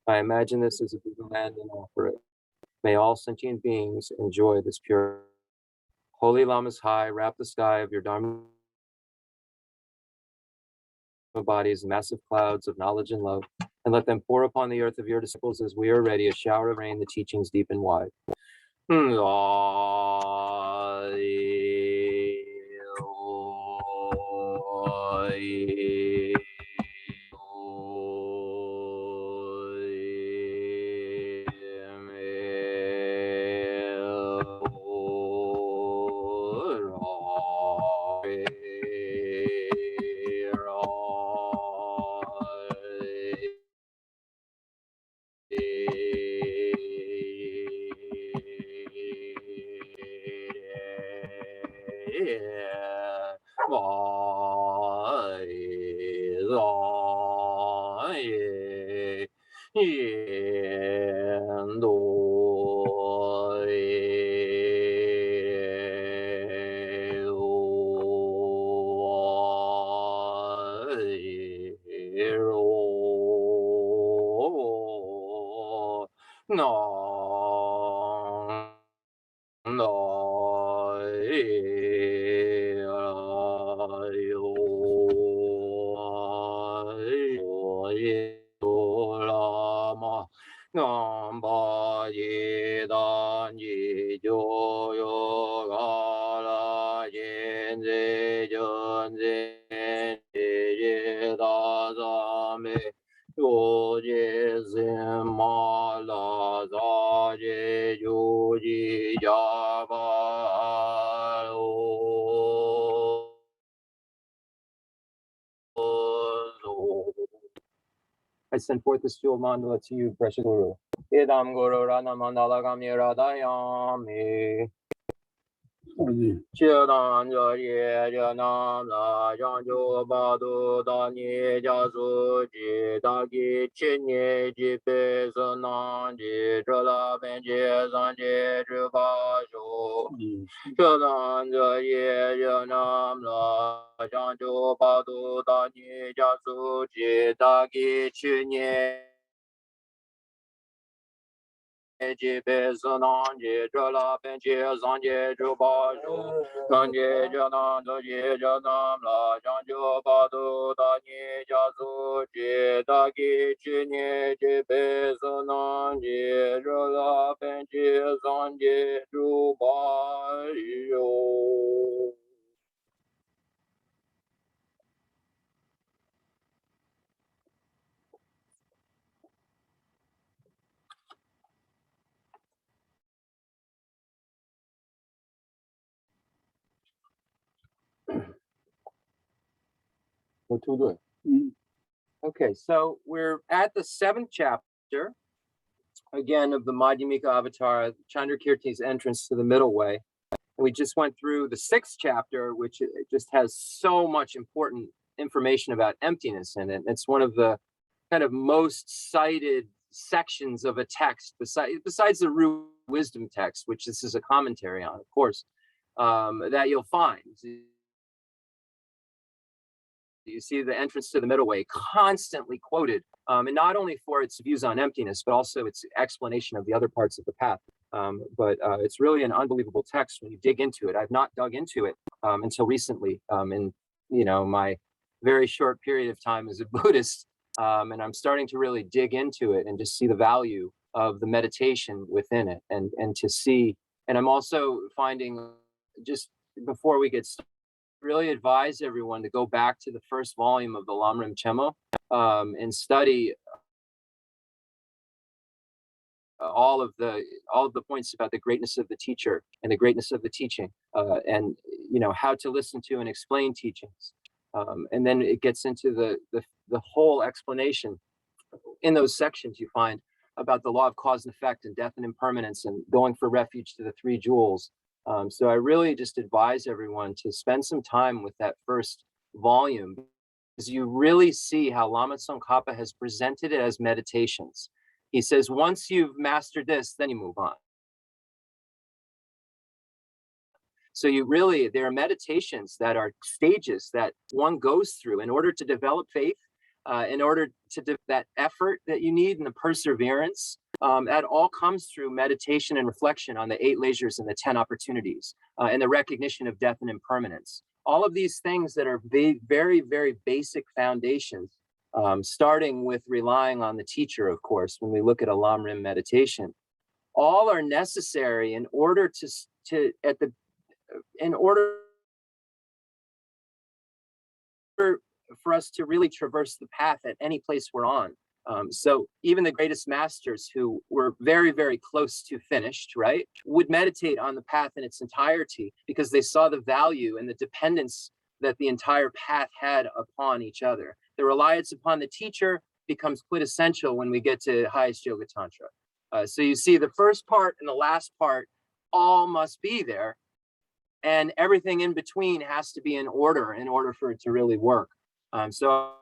I imagine this as a Buddha land and offer it. May all sentient beings enjoy this pure. Holy Lamas high, wrap the sky of your Dharma bodies in massive clouds of knowledge and love, and let them pour upon the earth of your disciples as we are ready, a shower of rain, the teachings deep and wide. I send forth this jewel mandala to you, precious Guru. Idam Guru Rana Mandala Gamni Radayami. Chiran Jari Janam La Janjo Badu Dani Jasu Jidagi Chinye Jipe Sanan Jidra Benji Sanje Jubashu. Chiran Jari Janam La Janjo Badu Dani Jasu Jidagi Chinye Jipe Sanan Jidra Benji Sanje Jubashu. Sanje Janam Doji Janam La Janjo Badu Dani Jasu Jidagi Chinye Jipe Sanan Jidra Benji Sanje Jubashu. Okay, so we're at the 7th chapter, again, of the Madhyamika Avatar, Chandrakirti's entrance to the middle way. And we just went through the 6th chapter, which just has so much important information about emptiness in it. It's one of the kind of most cited sections of a text, besides the root wisdom text, which this is a commentary on, of course, that you'll find. You see the entrance to the middle way constantly quoted, and not only for its views on emptiness, but also its explanation of the other parts of the path. But it's really an unbelievable text when you dig into it. I've not dug into it until recently in my very short period of time as a Buddhist, and I'm starting to really dig into it and just see the value of the meditation within it, and to see. And I'm also finding, just before we get started, really advise everyone to go back to the first volume of the Lamrim Chemo and study all of the points about the greatness of the teacher and the greatness of the teaching, and how to listen to and explain teachings, and then it gets into the whole explanation. In those sections you find about the law of cause and effect and death and impermanence and going for refuge to the 3 jewels. So I really just advise everyone to spend some time with that first volume, because you really see how Lama Tsongkhapa has presented it as meditations. He says, once you've mastered this, then you move on. So there are meditations that are stages that one goes through in order to develop faith, in order to do that effort that you need and the perseverance, that all comes through meditation and reflection on the 8 leisures and the 10 opportunities, and the recognition of death and impermanence. All of these things that are very, very basic foundations, starting with relying on the teacher, of course, when we look at a Lam Rim meditation, all are necessary in order for us to really traverse the path at any place we're on. So even the greatest masters who were very, very close to finished, right, would meditate on the path in its entirety because they saw the value and the dependence that the entire path had upon each other. The reliance upon the teacher becomes quintessential when we get to highest yoga tantra. So you see the first part and the last part all must be there, and everything in between has to be in order for it to really work. So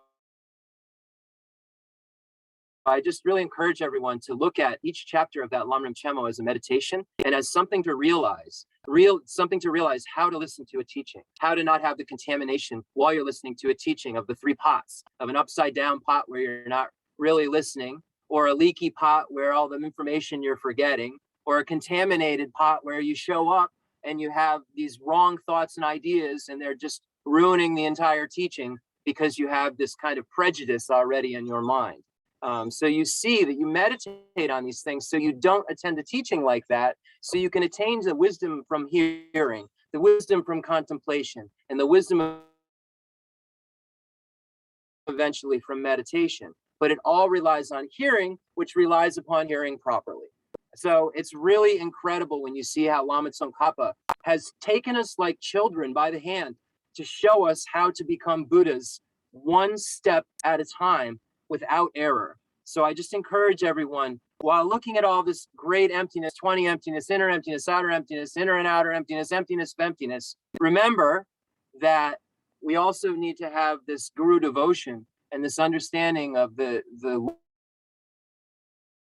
I just really encourage everyone to look at each chapter of that Lam Rim Chemo as a meditation and as something to realize, how to listen to a teaching, how to not have the contamination while you're listening to a teaching of the 3 pots, of an upside down pot where you're not really listening, or a leaky pot where all the information you're forgetting, or a contaminated pot where you show up and you have these wrong thoughts and ideas and they're just ruining the entire teaching because you have this kind of prejudice already in your mind. So you see that you meditate on these things so you don't attend a teaching like that, so you can attain the wisdom from hearing, the wisdom from contemplation, and the wisdom eventually from meditation. But it all relies on hearing, which relies upon hearing properly. So it's really incredible when you see how Lama Tsongkhapa has taken us like children by the hand to show us how to become Buddhas one step at a time without error. So I just encourage everyone, while looking at all this great emptiness, 20 emptiness, inner emptiness, outer emptiness, inner and outer emptiness, emptiness of emptiness, remember that we also need to have this guru devotion and this understanding of the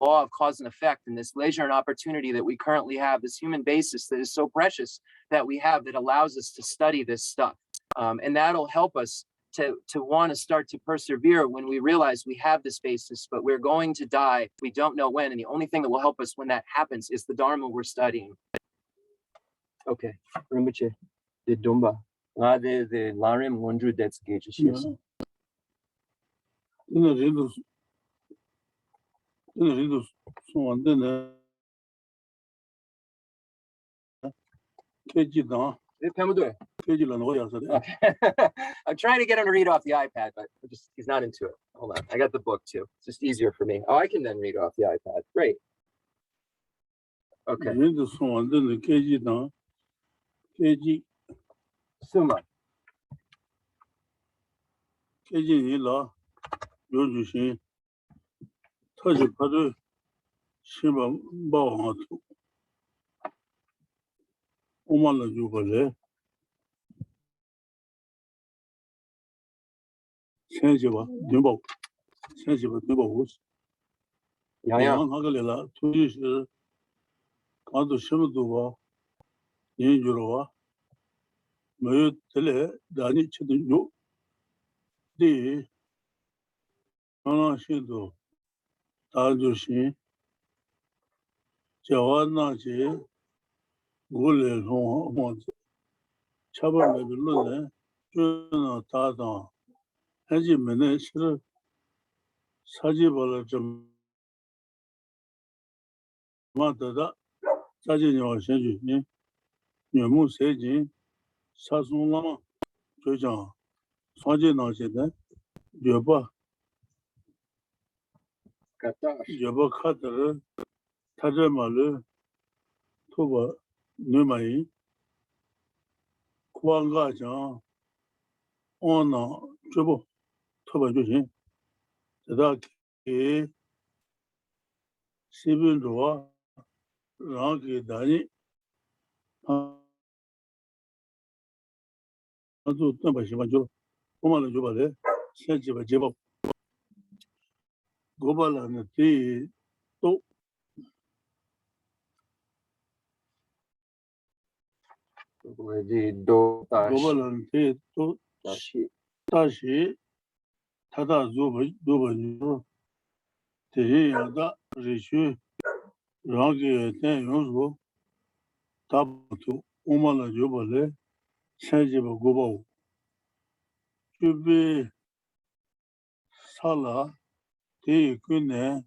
law of cause and effect, and this leisure and opportunity that we currently have, this human basis that is so precious that we have, that allows us to study this stuff. And that'll help us to want to start to persevere when we realize we have this basis, but we're going to die. We don't know when. And the only thing that will help us when that happens is the Dharma we're studying. Okay. Rinpoche, the Dumba. The Larim Wondru that's Geshe. Okay. I'm trying to get him to read off the iPad, but he's not into it. Hold on. I got the book too. It's just easier for me. Oh, I can then read off the iPad. Great. Okay. Suma. Tata Zuba, Yada, Rishu, Rangi, Ten Yunzu, Tapu, Umala Jubale, Sanjiba Gubo. Should be Sala, Te Kune,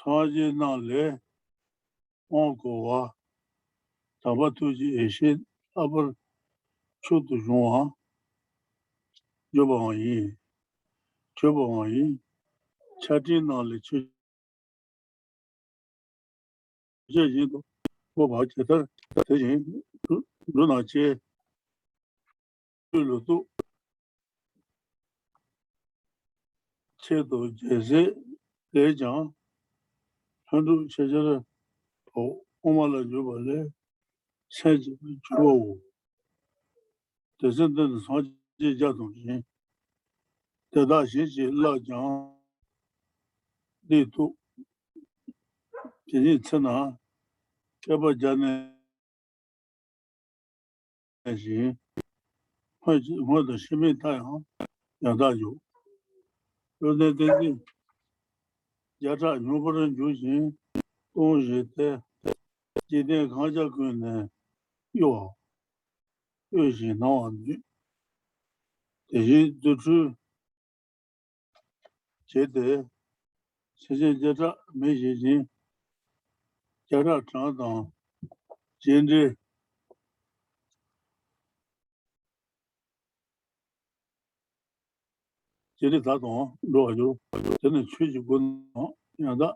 Saji Nale, Onkowa, Tabatuji Eshin, Aber Chutu Juan, Jubangi, Chubangi, Chati Nale, Chujido, Boba Chetar, Tejin, Lunache, Lutu, Cheto, Jesse, Lejan, Handu Chejara, Omala Jubale, Sanji Juo, the Zendan Sanji Jadon, the Dashi La Jan, Litu, Tena, Kaba Jane, what the Shimi Tai, Yadajo. Rodent Yata Nubaran Juji, Ojete, Jide Kaja Kun, Yo, Yoshi no, the true Jede, Jeta, Meiji, Jara Chandan, Jende, Jede Taton, Rojo, then the Chuji Gun, Yada,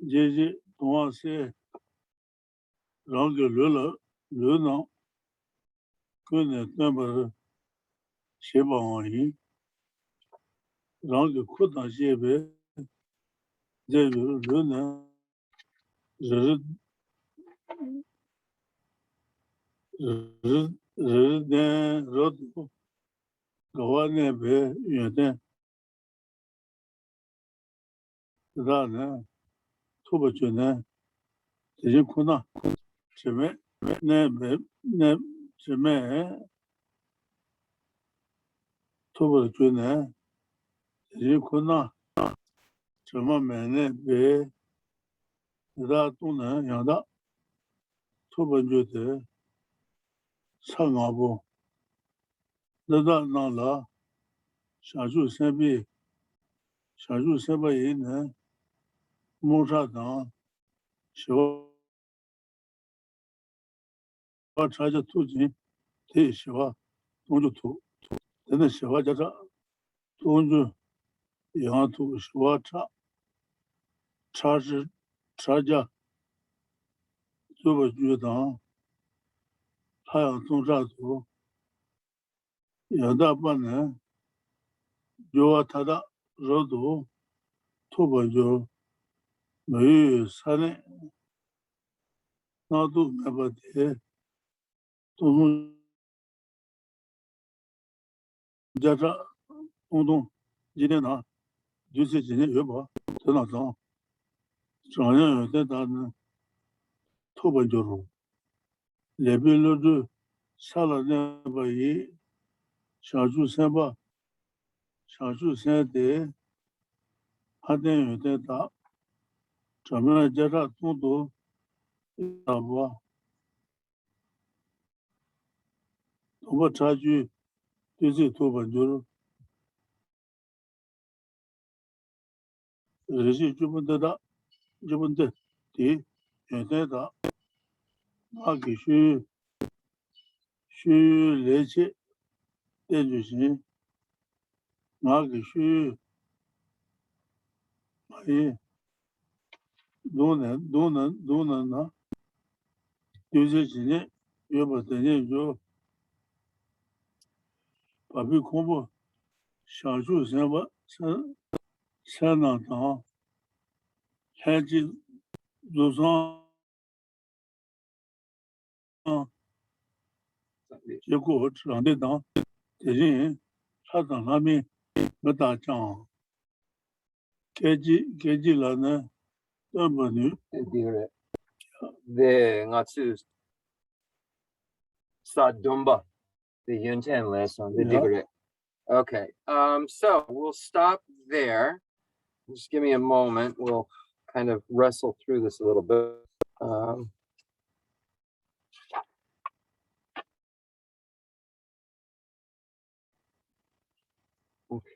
Jeji, Toa Se, Rangi Luna, Kun number Sheba on he, Rangi Kutan Shebe, Luna, Then wrote Gawane Be, Rana, Tubachuna, Tijikuna, Chime, Ne, Chime, Tubachuna, Tijikuna, Chima Mene Be, Ratuna, Yada, Tubajute, Sangabu, Nada Nala, Shaju Sebi, Shaju Seba Yin, Moshadan, Shiva Chaja Tuji, Te Shiva, Tunju, then the Shiva Jata, Tunju, Yantu, Shiva Charge, Charja, Juba Judan, Haya Tunjatu, Yada Bane, Joa Tada, Rodo, Tubajo, Mei Sane, Nadu Nabate, Tumu Jata, Undon, Jinena, Jusi Jine Yuba, Tenatan, Chanya Yodan, Tubajo, Lebilu, Sala Nebai, Shaju Seba, Shaju Sede, Haden Yodan, Chamana Jata Tundo, Aba, Toba Chaju, Jusi Tubajo, Rishi Jubunda, Jubunda, Ti, Yada, Maki Shu Leche, Ejushi, Maki Shu, Mai, Dona, Yuzi, Yobatani, Jo, Papi Kombo, Shaju Samba, Sanatan, Haji, Zozan, Jeko, Randedan, Tejin, Satan Lami, Metachan, Keji Lana, Dumbanu, The Ngatsu Sadumba, the Yunten lesson, the Digre. Okay, so we'll stop there. Just give me a moment. We'll kind of wrestle through this a little bit. Okay.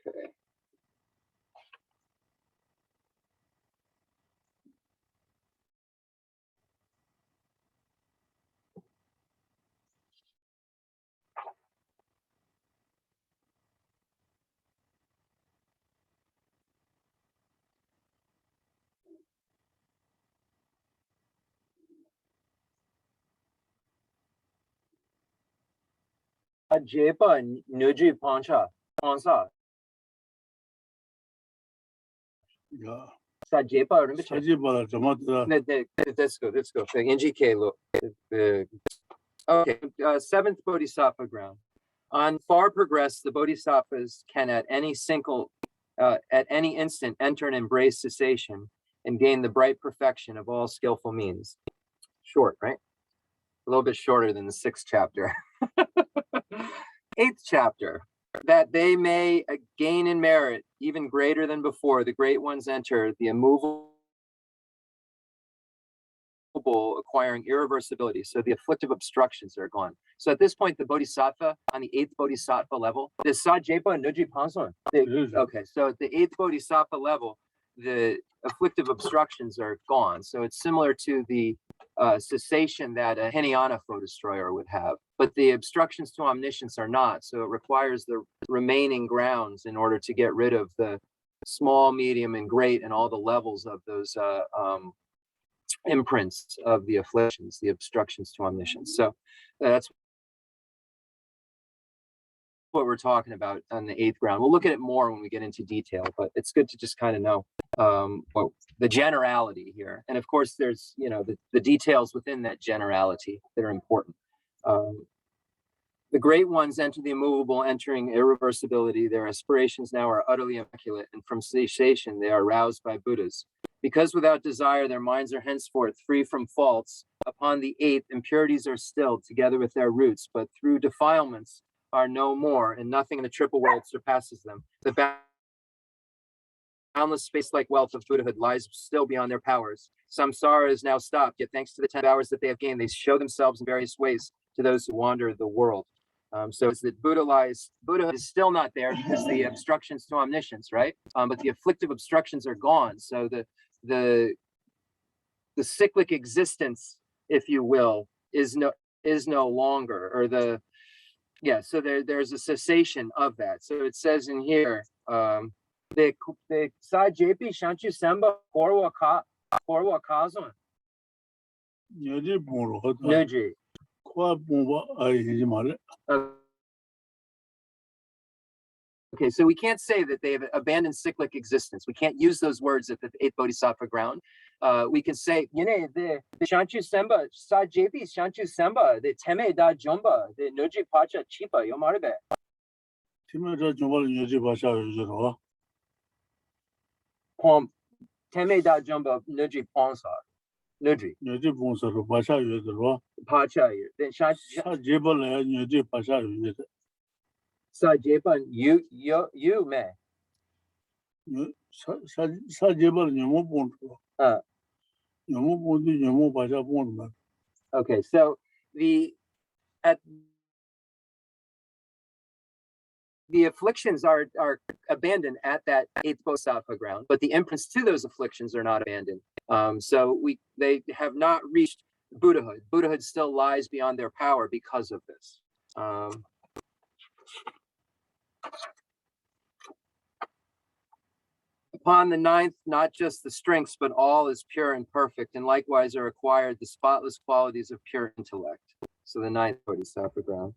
Jepa Nuji Pancha Pansa 야, Sajepa Rinpoche. 사지바라 저마다 Let's go. NGK look. Okay, seventh Bodhisattva ground. On far progress, the Bodhisattvas can at any instant enter and embrace cessation and gain the bright perfection of all skillful means. Short, right? A little bit shorter than the 6th chapter. 8th chapter. That they may gain in merit even greater than before, the great ones enter the immovable, acquiring irreversibility. So the afflictive obstructions are gone. So at this point, the Bodhisattva on the 8th Bodhisattva level, the Sajepa Nuji Panson. Okay, so at the 8th Bodhisattva level, the afflictive obstructions are gone. So it's similar to the cessation that a Hinayana foe destroyer would have, but the obstructions to omniscience are not. So it requires the remaining grounds in order to get rid of the small, medium, and great, and all the levels of those imprints of the afflictions, the obstructions to omniscience. So that's what we're talking about on the 8th ground. We'll look at it more when we get into detail, but it's good to just kind of know the generality here. And of course, there's, the details within that generality that are important. The great ones enter the immovable, entering irreversibility. Their aspirations now are utterly immaculate, and from cessation, they are roused by Buddhas. Because without desire, their minds are henceforth free from faults. Upon the 8th, impurities are stilled together with their roots, but through defilements are no more, and nothing in the triple world surpasses them. The boundless space-like wealth of Buddhahood lies still beyond their powers. Samsara is now stopped, yet thanks to the 10 hours that they have gained, they show themselves in various ways to those who wander the world. So it's that Buddhahood is still not there because the obstructions to omniscience, right? But the afflictive obstructions are gone. So the cyclic existence, if you will, is no longer, or so there's a cessation of that. So it says in here, the sa JP shanchu samba korwa kazon 여지 보러 가다 nuji. 과 보바 아이지 말에 Okay, so we can't say that they have abandoned cyclic existence. We can't use those words at the 8th Bodhisattva ground. We can say, the Shanchu Semba, Sa JP Shanchu Semba, the Teme da Jomba, the Nuji Pacha Chipa, Yomarbe. 팀에서 정말 여지 바샤 유저로 Teme da Jomba, Nuji Ponsa, Nuji 여지 본서로 바샤 유저로 Pacha, then 사지바라 여지 바샤 유저 Sa Jepan, you may. 사지바라 너무 본도 너무 본도 너무 바샤 본도 Okay, so the afflictions are abandoned at that 8th Bodhisattva ground, but the imprints to those afflictions are not abandoned. So they have not reached Buddhahood. Buddhahood still lies beyond their power because of this. Upon the 9th, not just the strengths, but all is pure and perfect, and likewise are acquired the spotless qualities of pure intellect. So the 9th Bodhisattva ground.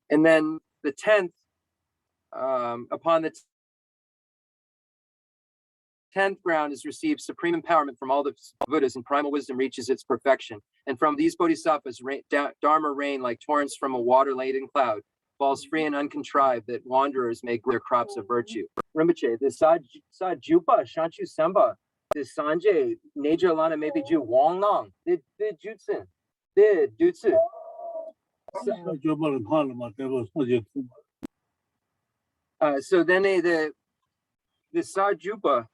And then the 10th, upon the 10th ground is received supreme empowerment from all the Buddhas, and primal wisdom reaches its perfection. And from these bodhisattvas, Dharma rain like torrents from a water-laden cloud, falls free and uncontrived, that wanderers may grow their crops of virtue. Rinpoche, the Sa Jupa, Shanchu Samba, the Sanje, Neja Lana maybe Ju Wong Nong, the Jutsun, the Dutsu. 사지바라 하나만 대고 사지 So then the Sajupa,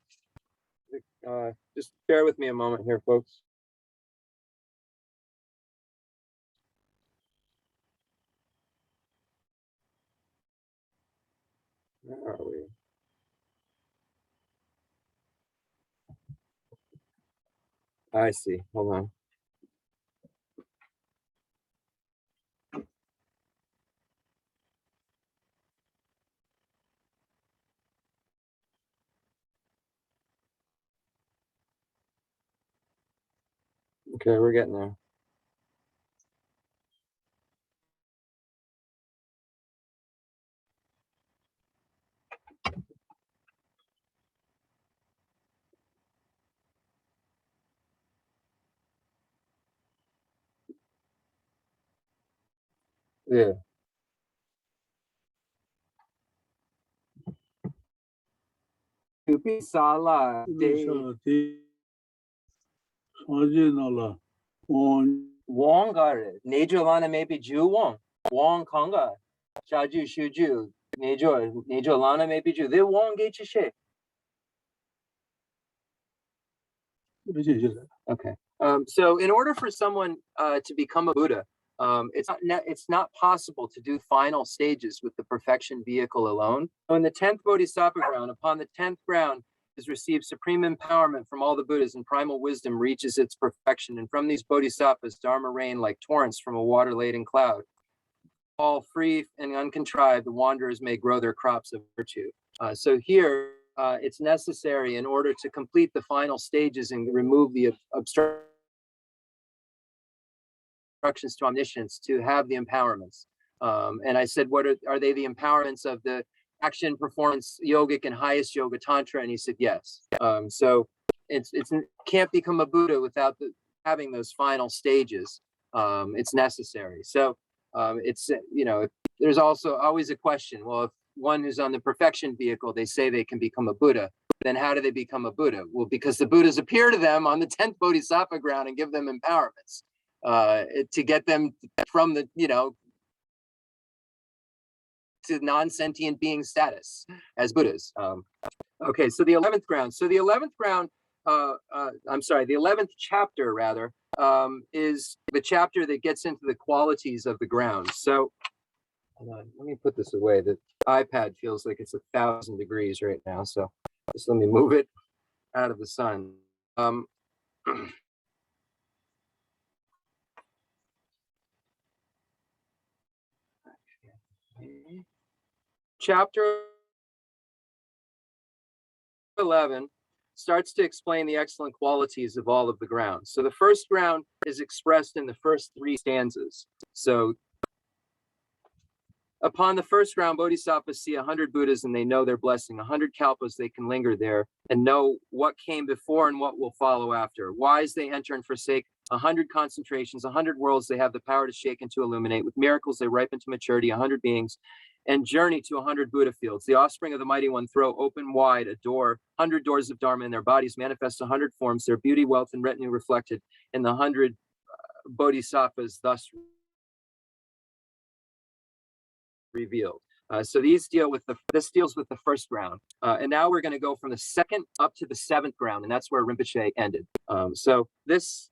just bear with me a moment here, folks. Where are we? I see. Hold on. Okay, we're getting there. Yeah. Sala Wong gare Nejo lana maybe Jew Wong Konga Shaju Shuju Nejo lana maybe Jew they Wong get you shit. Okay. So in order for someone to become a Buddha, it's not possible to do final stages with the perfection vehicle alone. So in the 10th Bodhisattva ground, upon the 10th ground is received supreme empowerment from all the Buddhas, and primal wisdom reaches its perfection. And from these Bodhisattvas, Dharma rain like torrents from a water-laden cloud. All free and uncontrived, the wanderers may grow their crops of virtue. So here, it's necessary in order to complete the final stages and remove the obstructions to omniscience, to have the empowerments. And I said, what are they the empowerments of the action, performance, yogic, and highest yoga tantra? And he said, yes. So it can't become a Buddha without having those final stages. It's necessary. So it's, there's also always a question. Well, if one who's on the perfection vehicle, they say they can become a Buddha, then how do they become a Buddha? Well, because the Buddhas appear to them on the 10th Bodhisattva ground and give them empowerments to get them from the, to non-sentient being status as Buddhas. Okay, so the 11th ground. So the 11th ground, I'm sorry, the 11th chapter rather, is the chapter that gets into the qualities of the ground. So hold on, let me put this away. The iPad feels like it's 1,000 degrees right now. So just let me move it out of the sun. Chapter 11 starts to explain the excellent qualities of all of the grounds. So the first ground is expressed in the first 3 stanzas. So upon the first ground, Bodhisattvas see 100 Buddhas and they know their blessing. 100 kalpas, they can linger there and know what came before and what will follow after. Wise, they enter and forsake 100 concentrations, 100 worlds they have the power to shake and to illuminate. With miracles, they ripen to maturity, 100 beings, and journey to 100 Buddha fields. The offspring of the mighty one throw open wide a door, 100 doors of Dharma in their bodies, manifest 100 forms, their beauty, wealth, and retinue reflected in the 100 Bodhisattvas thus revealed. So these deal with this deals with the first ground. And now we're going to go from the 2nd up to the 7th ground, and that's where Rinpoche ended. So this,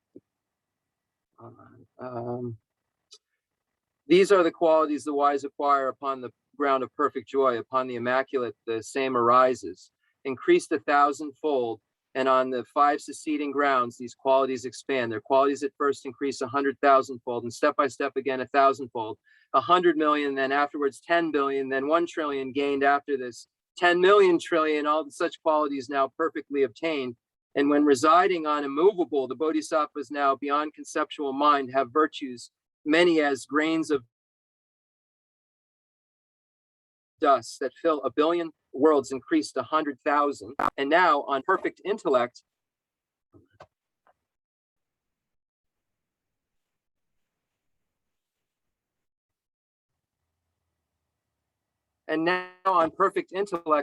these are the qualities the wise acquire upon the ground of perfect joy. Upon the immaculate, the same arises, increased 1,000-fold. And on the 5 succeeding grounds, these qualities expand. Their qualities at first increase 100,000-fold, and step by step again 1,000-fold. 100 million, then afterwards 10 billion, then 1 trillion gained after this. 10 million trillion, all such qualities now perfectly obtained. And when residing on immovable, the Bodhisattvas now beyond conceptual mind have virtues many as grains of dust that fill 1 billion worlds, increased 100,000. And now on perfect intellect,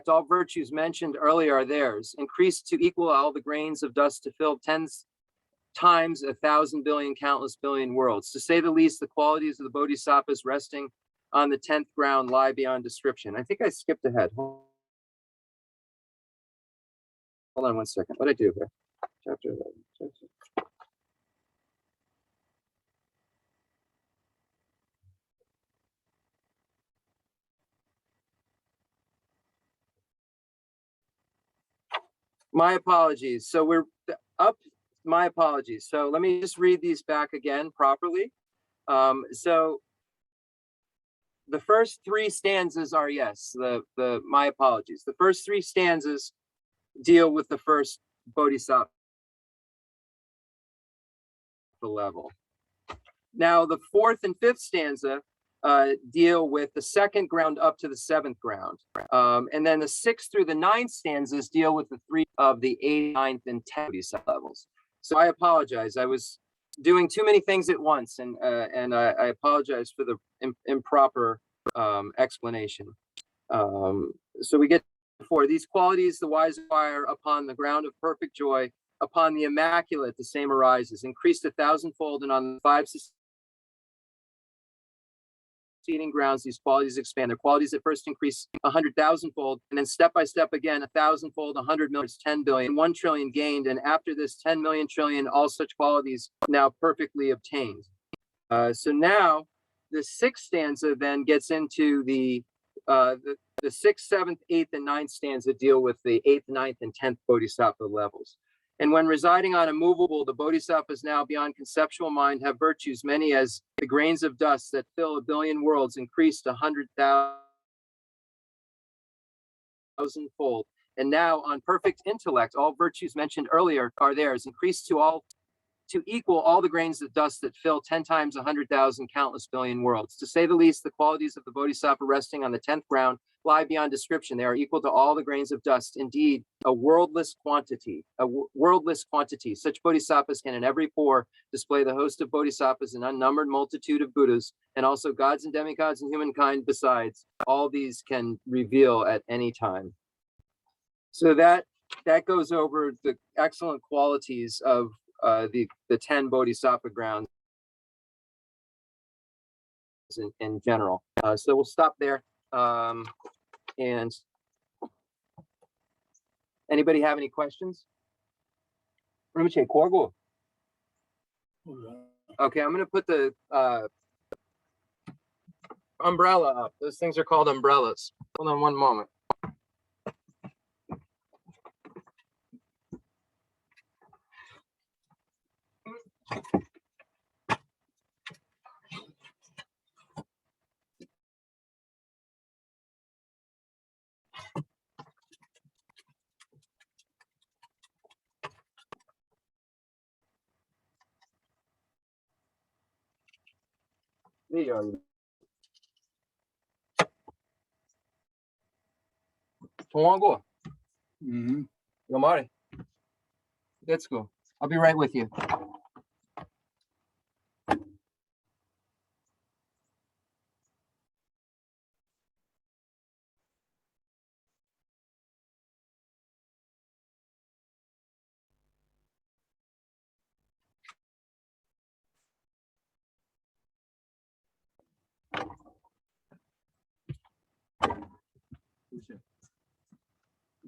all virtues mentioned earlier are theirs, increased to equal all the grains of dust to fill 10 times 1,000 billion, countless billion worlds. To say the least, the qualities of the Bodhisattvas resting on the 10th ground lie beyond description. I think I skipped ahead. Hold on one second. What did I do here? Chapter 11. My apologies. So we're up. My apologies. So let me just read these back again properly. So the first three stanzas are, yes, my apologies. The first three stanzas deal with the first Bodhisattva level. Now the fourth and fifth stanza deal with the second ground up to the seventh ground. And then the sixth through the ninth stanzas deal with the three of the eighth, ninth, and 10th Bodhisattva levels. So I apologize. I was doing too many things at once, and I apologize for the improper explanation. So we get for these qualities, the wise acquire upon the ground of perfect joy, upon the immaculate, the same arises, increased 1,000-fold, and on the 5 succeeding grounds, these qualities expand. Their qualities at first increase 100,000-fold, and then step by step again, 1,000-fold, 100 million, 10 billion, 1 trillion gained, and after this 10 million trillion, all such qualities now perfectly obtained. So now the sixth stanza then gets into the 6th, 7th, 8th, and 9th stanza deal with the 8th, 9th, and 10th Bodhisattva levels. And when residing on immovable, the Bodhisattvas now beyond conceptual mind have virtues many as the grains of dust that fill 1 billion worlds, increased 100,000-fold. And now on perfect intellect, all virtues mentioned earlier are theirs, increased to equal all the grains of dust that fill 10 times 100,000 countless billion worlds. To say the least, the qualities of the Bodhisattva resting on the 10th ground lie beyond description. They are equal to all the grains of dust. Indeed, a worldless quantity. Such Bodhisattvas can in every pore display the host of Bodhisattvas, an unnumbered multitude of Buddhas, and also gods and demigods and humankind besides. All these can reveal at any time. So that goes over the excellent qualities of the 10 Bodhisattva grounds in general. So we'll stop there. And anybody have any questions? Rinpoche, Korgo. Okay, I'm going to put the umbrella up. Those things are called umbrellas. Hold on one moment. There you are. Tuango. Yomari. Let's go. I'll be right with you.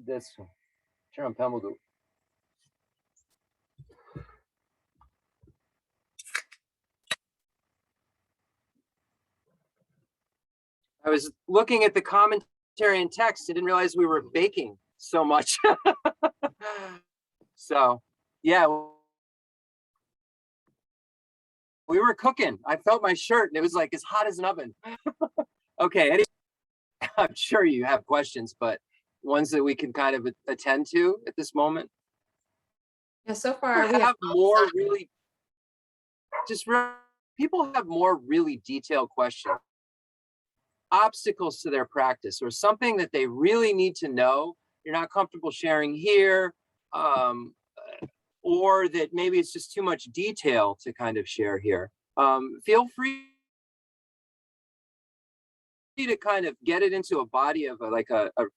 That's true. I was looking at the commentary and text. I didn't realize we were baking so much. So, yeah, we were cooking. I felt my shirt and it was like as hot as an oven. Okay, anyway, I'm sure you have questions, but ones that we can kind of attend to at this moment. Yeah, so far we have more really, people have more really detailed questions, obstacles to their practice, or something that they really need to know you're not comfortable sharing here, or that maybe it's just too much detail to kind of share here. Feel free to kind of get it into a body of a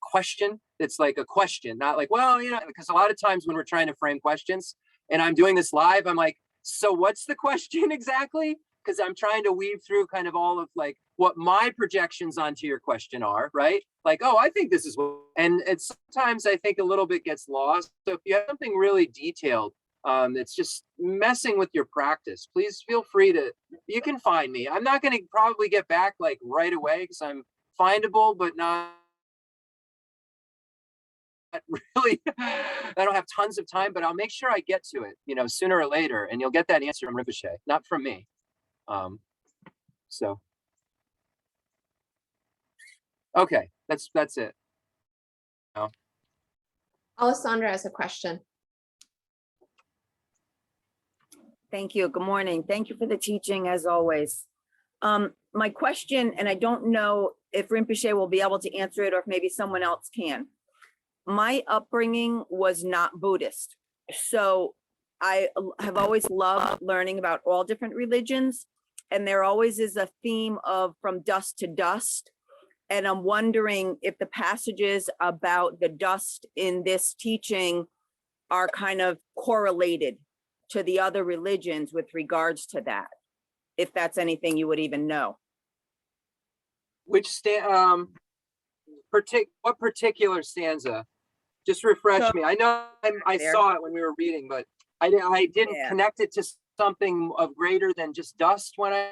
question that's like a question, not like, well, you know, because a lot of times when we're trying to frame questions and I'm doing this live, I'm like, so what's the question exactly? Because I'm trying to weave through kind of all of like what my projections onto your question are, right? Like, oh, I think this is what, and it's sometimes I think a little bit gets lost. So if you have something really detailed that's just messing with your practice, please feel free to, you can find me. I'm not going to probably get back like right away because I'm findable, but not really. I don't have tons of time, but I'll make sure I get to it, you know, sooner or later, and you'll get that answer from Rinpoche, not from me. So. Okay, that's it. Oh. Alessandra has a question. Thank you. Good morning. Thank you for the teaching as always. My question, and I don't know if Rinpoche will be able to answer it or if maybe someone else can. My upbringing was not Buddhist. So I have always loved learning about all different religions. And there always is a theme of from dust to dust. And I'm wondering if the passages about the dust in this teaching are kind of correlated to the other religions with regards to that, if that's anything you would even know. Which what particular stanza? Just refresh me. I know I saw it when we were reading, but I didn't connect it to something of greater than just dust when I.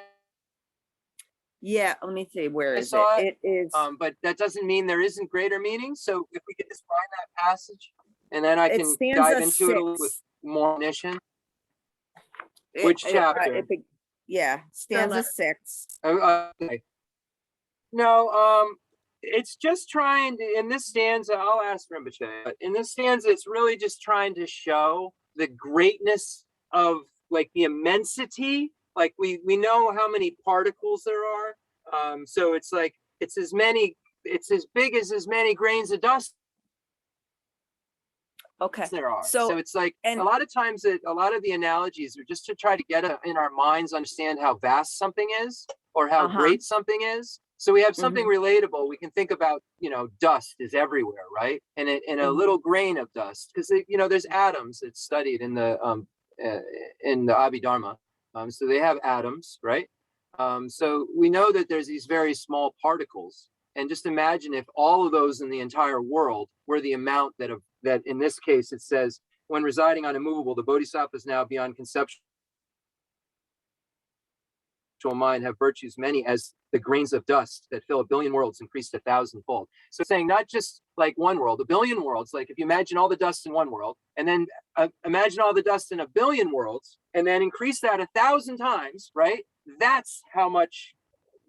Yeah, let me see, where is saw it? It is. But that doesn't mean there isn't greater meaning. So if we could just find that passage, and then I can dive into it with more definition. Which chapter? Yeah, stanza 6. Okay. No, it's just trying to, in this stanza, I'll ask Rinpoche, but in this stanza, it's really just trying to show the greatness of like the immensity. Like we know how many particles there are. So it's like, it's as big as many grains of dust. Okay. There are. So it's like a lot of times a lot of the analogies are just to try to get in our minds, understand how vast something is or how great something is. So we have something relatable. We can think about, you know, dust is everywhere, right? And a little grain of dust, because you know, there's atoms. It's studied in the Abhidharma. So they have atoms, right? So we know that there's these very small particles. And just imagine if all of those in the entire world were the amount that in this case it says, when residing on immovable, the bodhisattva is now beyond conceptual mind, have virtues many as the grains of dust that fill 1 billion worlds, increased 1,000-fold. So saying not just like one world, 1 billion worlds, like if you imagine all the dust in one world, and then imagine all the dust in 1 billion worlds, and then increase that 1,000 times, right? That's how much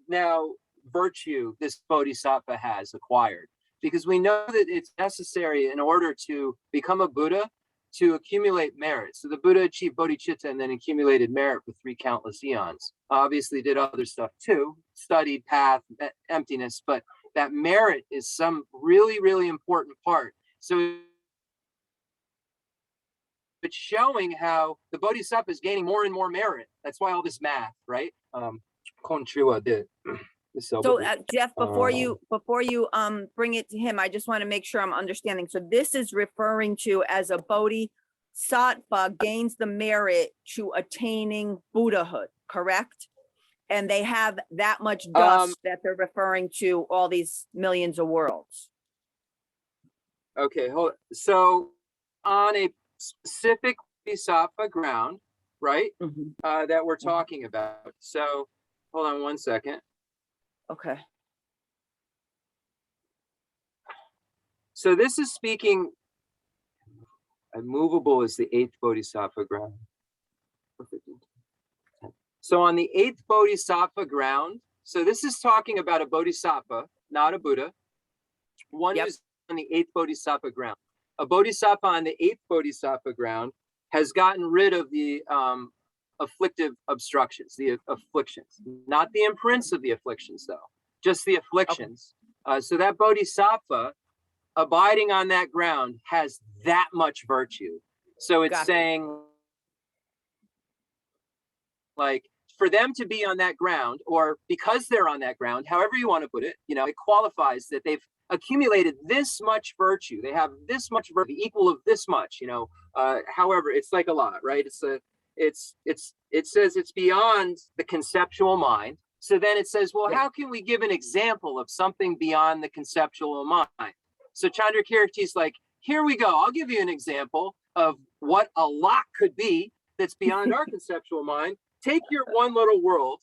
now virtue this bodhisattva has acquired, because we know that it's necessary in order to become a Buddha to accumulate merit. So the Buddha achieved bodhicitta and then accumulated merit for 3 countless eons. Obviously did other stuff too, studied path, emptiness, but that merit is some really, really important part. So it's showing how the bodhisattva is gaining more and more merit. That's why all this math, right? Kontriwa did. So Jeff, before you bring it to him, I just want to make sure I'm understanding. So this is referring to as a bodhisattva gains the merit to attaining Buddhahood, correct? And they have that much dust that they're referring to all these millions of worlds. Okay, so on a specific bodhisattva ground, right? That we're talking about. So hold on one second. Okay. So this is speaking, immovable is the 8th bodhisattva ground. So on the 8th bodhisattva ground, so this is talking about a bodhisattva, not a Buddha, one who's on the 8th bodhisattva ground. A bodhisattva on the 8th bodhisattva ground has gotten rid of the afflictive obstructions, the afflictions, not the imprints of the afflictions though, just the afflictions. So that bodhisattva abiding on that ground has that much virtue. So it's saying like for them to be on that ground, or because they're on that ground, however you want to put it, you know, it qualifies that they've accumulated this much virtue. They have this much virtue, equal of this much, you know, however, it's like a lot, right? It says it's beyond the conceptual mind. So then it says, well, Yeah. how can we give an example of something beyond the conceptual mind? So Chandrakirti's like, here we go. I'll give you an example of what a lot could be that's beyond our conceptual mind. Take your one little world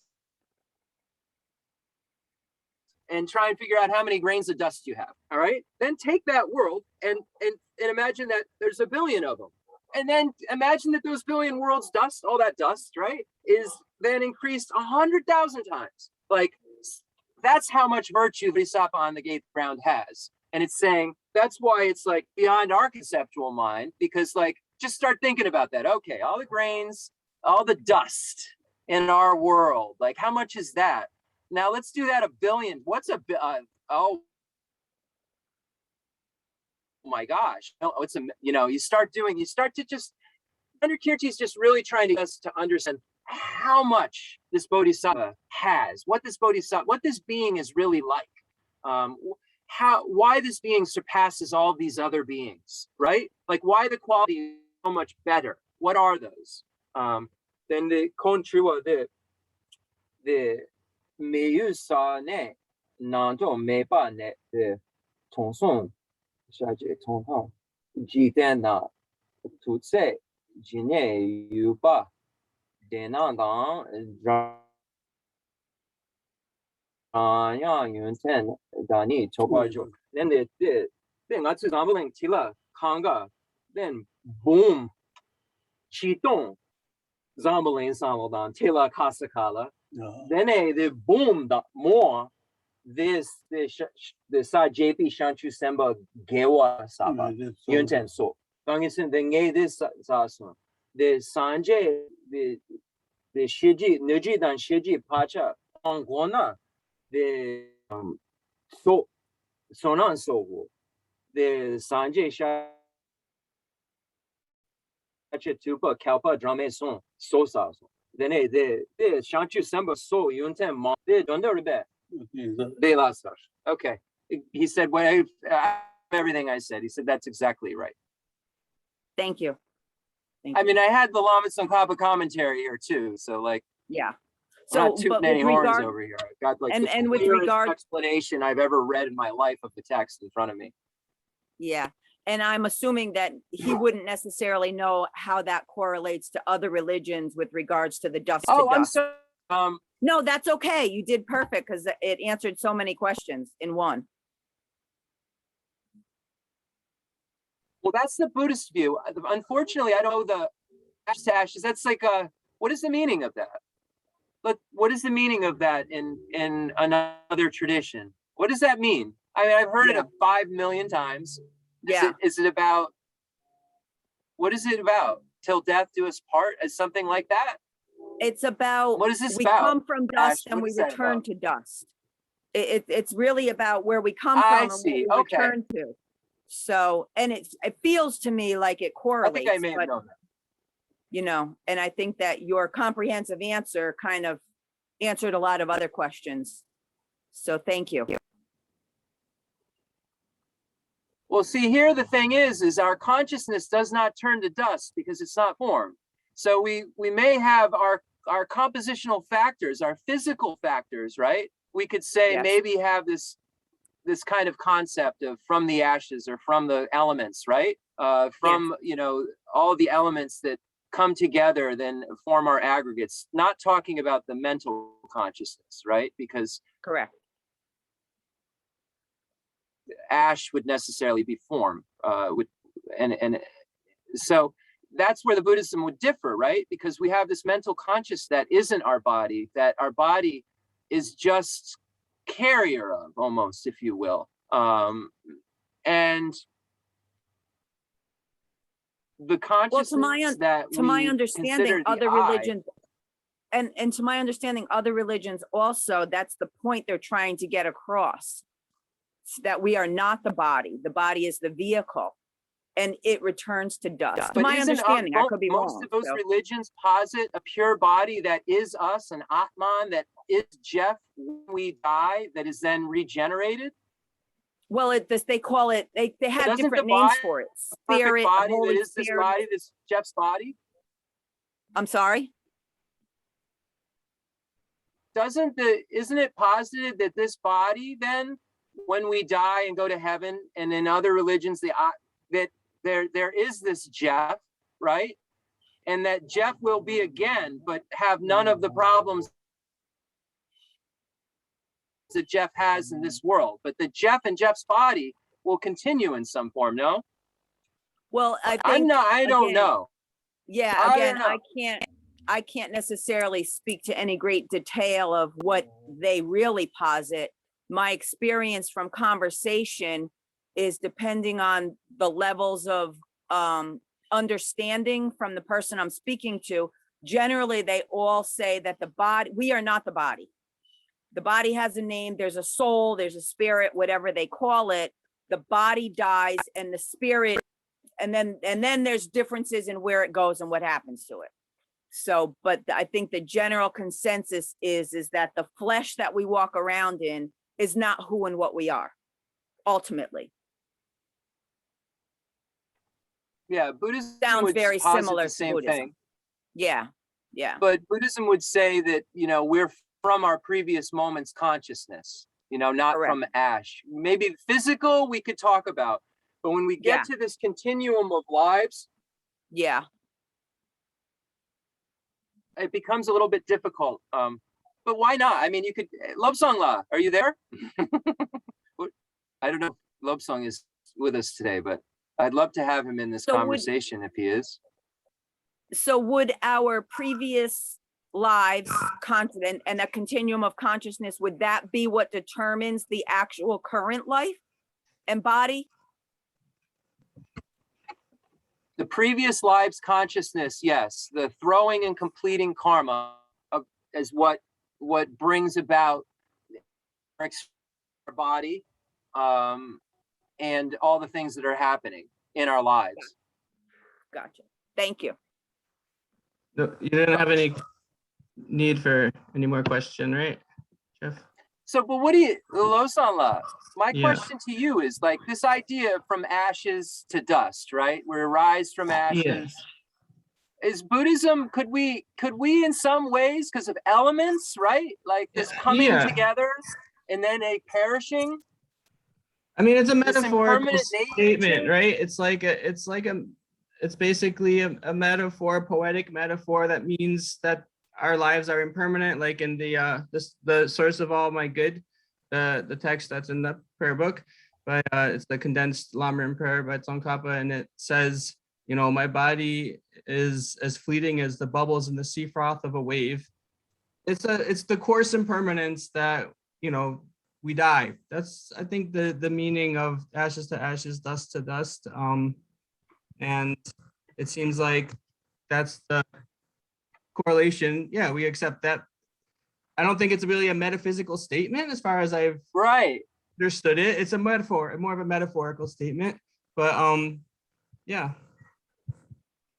and try and figure out how many grains of dust you have. All right. Then take that world and imagine that there's a billion of them. And then imagine that those billion worlds dust, all that dust, right, is then increased 100,000 times. Like, that's how much virtue Bodhisattva on the gate ground has. And it's saying that's why it's like beyond our conceptual mind, because like, just start thinking about that. Okay, all the grains, all the dust in our world, like how much is that? Now let's do that a billion. What's a oh my gosh. No, it's a, you start to just, Chandrakirti is just really trying to get us to understand how much this Bodhisattva has, what this being is really like. Why this being surpasses all these other beings, right? Like why the quality is so much better. What are those? Then the contriwa the meyu sa ne nanto meba ne the tonsong shaje tonghang jitena tutse jine yuba denandang yang yunten dani chobajo. Then the thing that's example tila kanga. Then boom chitong zambalin samodan tila kasakala. Then the boom the more this the sa JP shanchu semba gewa saba yunten so. Gangisin the ngay this sasun. The sanje the shiji nuji dan shiji pacha angona. The sonan so the sanje sha tupa kalpa drame son so sa then the shanchu samba so yunten ma de donde de last. Okay, he said what everything I said. He said that's exactly right. Thank you. I mean, I had the Lama Tsongkhapa commentary here too, so like Yeah. not too but many with horns regard- over here. I've got like and- the and with clearest regard- explanation I've ever read in my life of the text in front of me. Yeah, and I'm assuming that he wouldn't necessarily know how that correlates to other religions with regards to the dust to Oh, I'm dust. sorry. No, that's okay. You did perfect because it answered so many questions in one. Well, that's the Buddhist view. Unfortunately, I don't know the ashes to ashes. That's like what is the meaning of that? What is the meaning of that in another tradition? What does that mean? I mean, I've heard Yeah. it 5 million times. Yeah, Is it about, what is it about? Till death do us part, as something like that? it's about, What is this we about? come from dust Ash, and what we is that return about? to dust. It's really about where we come I from and see, what we okay. return to. So, and it feels to me like it I correlates, think I may have but known that. and I think that your comprehensive answer kind of answered a lot of other questions. So thank you. Well, see, here the thing is our consciousness does not turn to dust because it's not formed. So we may have our compositional factors, our physical factors, right? We could say Yes. maybe have this kind of concept of from the ashes or from the elements, right? From all the elements that come together then form our aggregates. Not talking about the mental consciousness, right? Because Correct. ash would necessarily be form, and so that's where the Buddhism would differ, right? Because we have this mental conscious that isn't our body, that our body is just carrier of, almost, if you will, and the consciousness that To my we understanding, consider the other I. religions, and to my understanding, other religions also, that's the point they're trying to get across. That we are not the body. The body is the vehicle, and it returns to dust. To But my isn't understanding, I could be most wrong. of those so. religions posit a pure body that is us, an Atman that is Jeff when we die, that is then regenerated? Well, they call it, they have Doesn't different the names body, for it. Perfect Spirit, body Holy that is this Spirit. body, this Jeff's body? I'm sorry? isn't it posited that this body then, when we die and go to heaven, and in other religions, that there is this Jeff, right? And that Jeff will be again, but have none of the problems that Jeff has in this world. But the Jeff and Jeff's body will continue in some form, no? Well, I don't again, know. Yeah, I again, don't know. I can't necessarily speak to any great detail of what they really posit. My experience from conversation is depending on the levels of understanding from the person I'm speaking to. Generally, they all say that the body, we are not the body. The body has a name, there's a soul, there's a spirit, whatever they call it. The body dies and the spirit, and then there's differences in where it goes and what happens to it. So, but I think the general consensus is that the flesh that we walk around in is not who and what we are, ultimately. Yeah, Buddhism Sounds would very posit similar the to same Buddhism. thing. Yeah, yeah. But Buddhism would say that, we're from our previous moment's consciousness, not Correct. from ash. Maybe physical we could talk about, but when we get to this continuum of lives, Yeah. it becomes a little bit difficult. But why not? I mean, you could, Lobsang La, are you there? I don't know if Lobsang is with us today, but I'd love to have him in this conversation if he is. So would our previous lives continent and a continuum of consciousness, would that be what determines the actual current life and body? The previous lives consciousness, yes. The throwing and completing karma is what brings about our body and all the things that are happening in our lives. Gotcha. Thank you. No, you didn't have any need for any more question, right, Jeff? So, but what do you, Lobsang La, my Yeah. question to you is like this idea from ashes to dust, right? We rise from ashes. Yeah. Is Buddhism, could we in some ways, because of elements, right? Like this coming Yeah. together and then a perishing? I mean, it's a This metaphorical impermanent statement, nature? right? It's basically a metaphor, poetic metaphor that means that our lives are impermanent, like in the source of all my good, the text that's in the prayer book, but it's the condensed Lama in prayer by Tsongkhapa, and it says, my body is as fleeting as the bubbles in the sea froth of a wave. It's the coarse impermanence that we die. That's, I think, the meaning of ashes to ashes, dust to dust. And it seems like that's the correlation. Yeah, we accept that. I don't think it's really a metaphysical statement as far as I've understood it. It's a metaphor, more of a metaphorical statement. But yeah.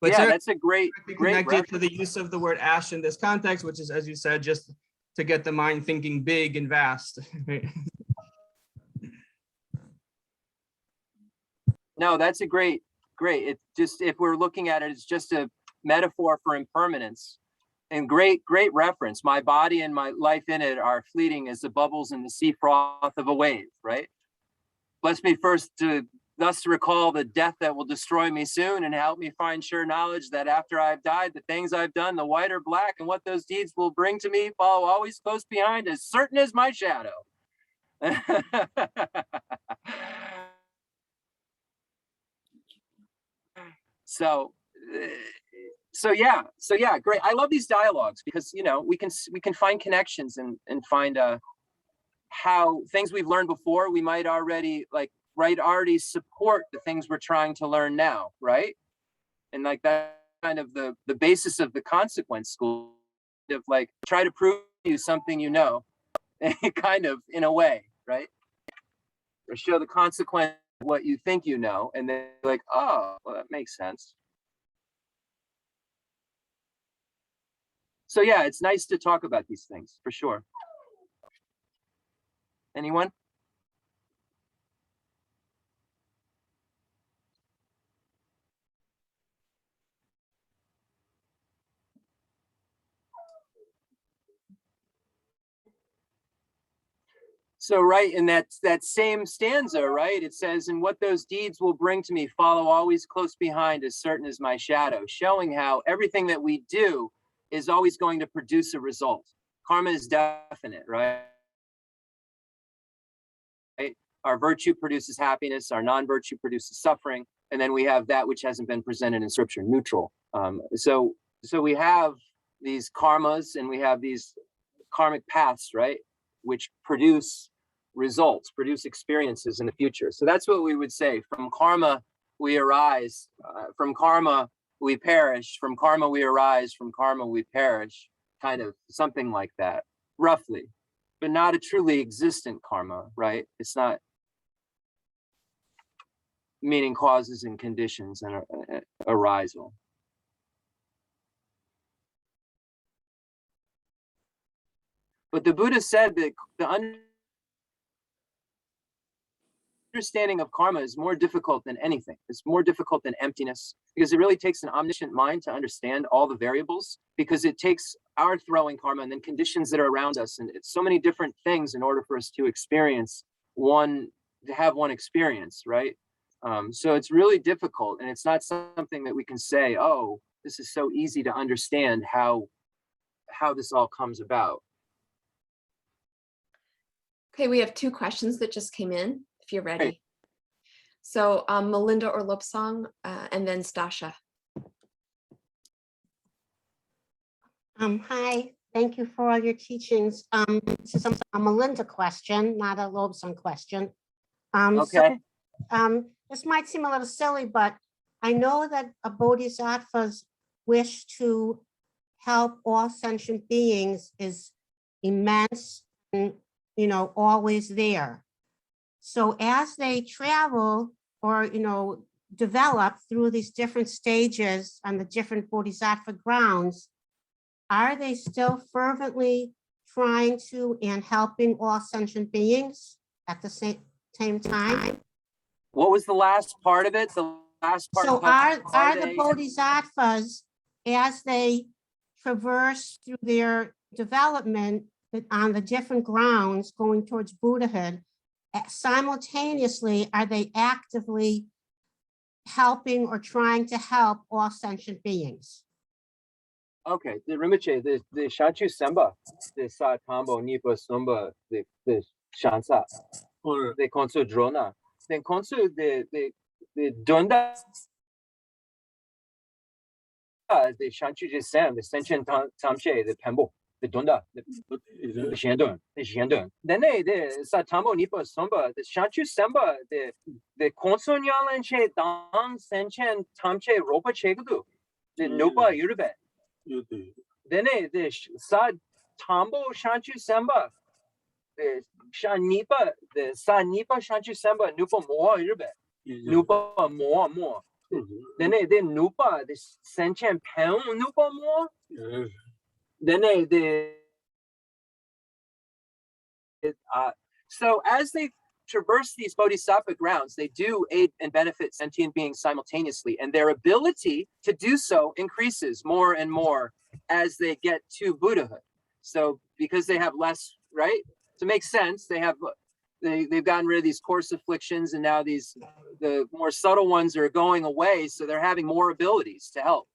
But yeah, that's a great connected to the use of the word ash in this context, which is, as you said, just to get the mind thinking big and vast. No, that's a great. It's just, if we're looking at it, it's just a metaphor for impermanence. And great reference. My body and my life in it are fleeting as the bubbles in the sea froth of a wave, right? Bless me first thus to recall the death that will destroy me soon, and help me find sure knowledge that after I've died, the things I've done, the white or black, and what those deeds will bring to me, follow always close behind, as certain as my shadow. So yeah, great. I love these dialogues because we can find connections and find how things we've learned before we might already already support the things we're trying to learn now, right? And like that kind of the basis of the consequence school of like try to prove you something kind of in a way, right? Or show the consequence of what you think and then like, oh, well, that makes sense. So yeah, it's nice to talk about these things for sure. Anyone? So right in that same stanza, right, it says, and what those deeds will bring to me, follow always close behind, as certain as my shadow, showing how everything that we do is always going to produce a result. Karma is definite, right? Our virtue produces happiness, our non-virtue produces suffering, and then we have that which hasn't been presented in scripture, neutral. So we have these karmas and we have these karmic paths, right, which produce results, produce experiences in the future. So that's what we would say. From karma, we arise. From karma, we perish. From karma, we arise. From karma, we perish. Kind of something like that, roughly. But not a truly existent karma, right? It's not meaning causes and conditions and arisal. But the Buddha said that the understanding of karma is more difficult than anything. It's more difficult than emptiness, because it really takes an omniscient mind to understand all the variables, because it takes our throwing karma and then conditions that are around us, and it's so many different things in order for us to experience one, to have one experience, right? So it's really difficult, and it's not something that we can say, oh, this is so easy to understand how this all comes about. Okay, we have two questions that just came in, if you're ready. Hey. So Melinda or Lobsang, and then Stasha. Hi, thank you for all your teachings. This is a Melinda question, not a Lobsang question. Okay. This might seem a little silly, but I know that a bodhisattva's wish to help all sentient beings is immense and, you know, always there. So as they travel or, you know, develop through these different stages on the different bodhisattva grounds, are they still fervently trying to and helping all sentient beings at the same time? What was the last part of it? The last part. So are the they... bodhisattvas, as they traverse through their development on the different grounds going towards Buddhahood, simultaneously, are they actively helping or trying to help all sentient beings? Okay, the Rinpoche, the Shanchu Semba, the Sa Tambo Nipa Sumba, the Shansa, or the Khensur Drona, then Khensur the Dunda, the Shanchu Jisam, the sentient Tamche, the Pembo, the Dunda, the Shendun. Then the Sa Tambo Nipa Sumba, the Shanchu Semba, the Khensur Nyalanche Dang Sentient Tamche Ropa Chegudu, the Nupa Yurbe. Then the Sa Tambo Shanchu Semba, the Shanipa, the Sa Nipa Shanchu Semba, Nupa Moa Yurbe, Nupa Moa. Then the Nupa, the Sentient Pen Nupa Moa. Then so as they traverse these bodhisattva grounds, they do aid and benefit sentient beings simultaneously, and their ability to do so increases more and more as they get to Buddhahood. So because they have less, right? To make sense, they've gotten rid of these coarse afflictions, and now the more subtle ones are going away, so they're having more abilities to help.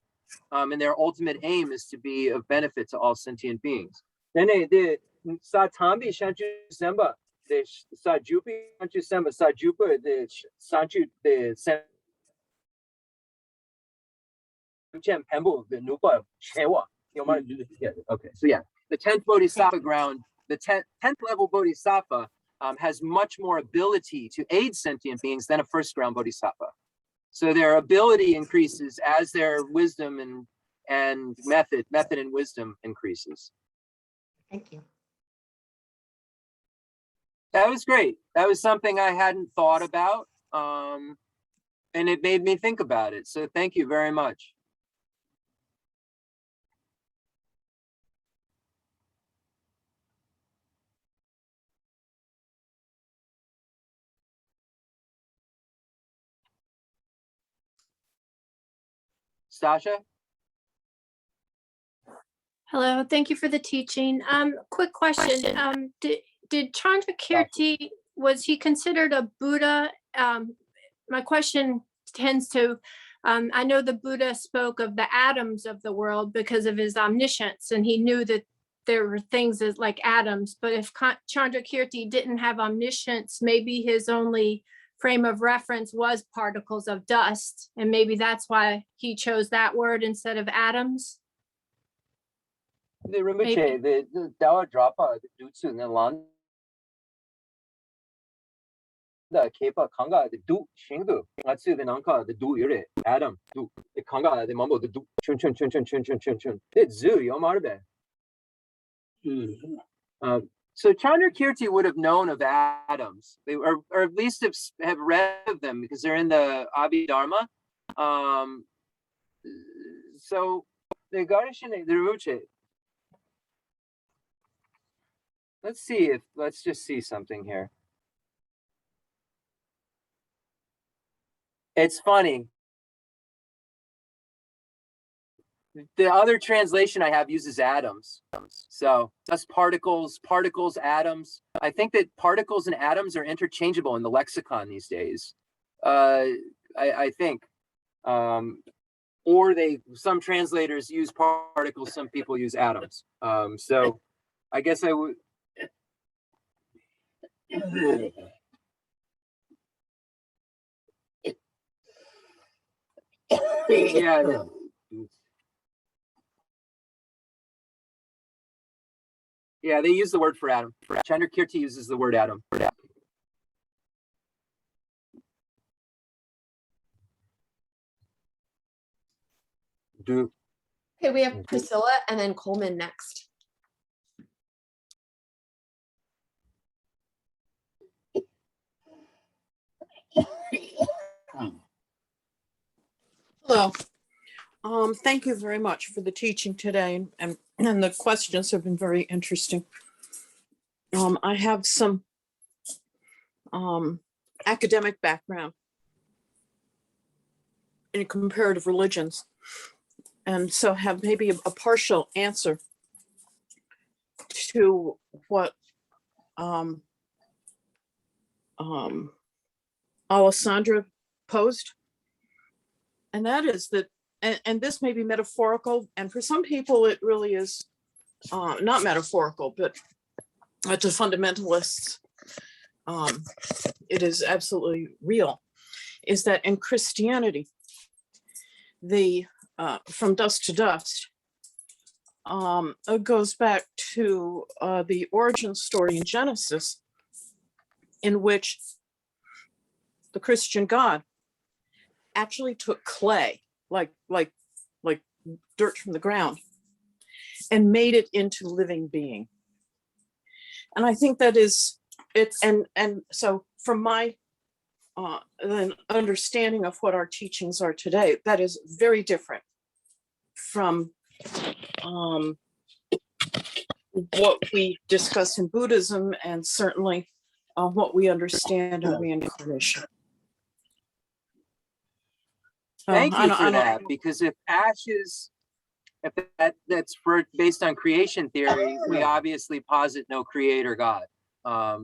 And their ultimate aim is to be of benefit to all sentient beings. Then the Satambi Shanchu Semba, the Sajupi Shanchu Semba, Sajupa, the Sanchu, the Semchen Pembo, the Nupa Chewa. Yeah, okay. So yeah, the 10th Bodhisattva ground, the 10th level Bodhisattva has much more ability to aid sentient beings than a first ground Bodhisattva. So their ability increases as their wisdom and method and wisdom increases. Thank you. That was great. That was something I hadn't thought about, and it made me think about it. So thank you very much. Stasha? Hello, thank you for the teaching. Quick question. did Chandrakirti, was he considered a Buddha? My question tends to, I know the Buddha spoke of the atoms of the world because of his omniscience, and he knew that there were things as like atoms, but if Chandrakirti didn't have omniscience, maybe his only frame of reference was particles of dust, and maybe that's why he chose that word instead of atoms. The Rinpoche, the Dalai Drapa, the Dutsu, and the Lan, the Kepa Kanga, the Du Shingdu, Natsu, the Nanka, the Du Ire, Adam, Du, the Kanga, the Mambo, the Du, Chun Chun Chun Chun Chun Chun Chun Chun, the Zu, Yomarbe. So Chandrakirti would have known of atoms, they or at least have read of them because they're in the Abhidharma. So the Ganesha, the Rinpoche. Let's just see something here. It's funny. The other translation I have uses atoms. So that's particles, atoms. I think that particles and atoms are interchangeable in the lexicon these days. I think. Or some translators use particles, some people use atoms. So I guess I would. Yeah. Yeah, they use the word for atom. Chandrakirti uses the word atom. Do. Okay, we have Priscilla and then Coleman next. Hello. Thank you very much for the teaching today, and the questions have been very interesting. I have some academic background in comparative religions, and so have maybe a partial answer to what Alessandra posed. And that is that, and this may be metaphorical, and for some people it really is not metaphorical, but to fundamentalists, it is absolutely real, is that in Christianity, the from dust to dust goes back to the origin story in Genesis, in which the Christian God actually took clay, like dirt from the ground, and made it into living being. And I think that is it. And so from my then understanding of what our teachings are today, that is very different from what we discuss in Buddhism, and certainly what we understand in reincarnation. Thank you for that, because if ashes, if that's based on creation theory, we obviously posit no creator God.